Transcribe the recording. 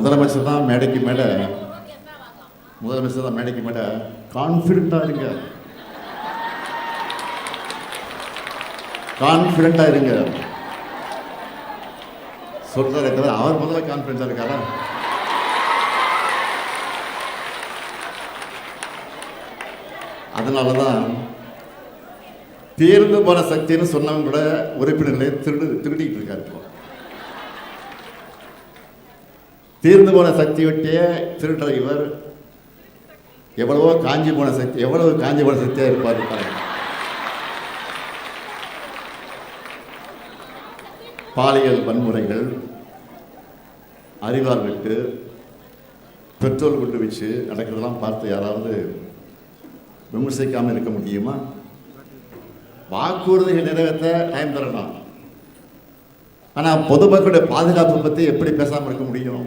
முதலமைச்சர் தான் மேடைக்கு மேடை கான்ஃபிடென்ட்டாக இருங்க, கான்ஃபிடென்ட்டாக இருங்க சொல்றாரே தவிர அவர் முதல்ல கான்ஃபிடென்ட்டாக இருக்காரா? அதனால தான் தேர்ந்து போன சக்தின்னு சொன்னவங்க கூட உறுப்பினர்களை திருடிட்டு இருக்காரு. இப்போ தீர்ந்து போன சக்தி விட்டே திருடுற இவர் எவ்வளவோ காஞ்சி போன சக்தியா இருப்பார். பாலியல் வன்முறைகள், அறிவார் வெட்டு, பெட்ரோல் குண்டு வச்சு நடக்கிறதெல்லாம் பார்த்து யாராவது விமர்சிக்காமல் இருக்க முடியுமா? வாக்குறுதிகள் நிறைவேற்ற டைம் தரணும், ஆனால் பொதுமக்களுடைய பாதுகாப்பு பற்றி எப்படி பேசாமல் இருக்க முடியும்?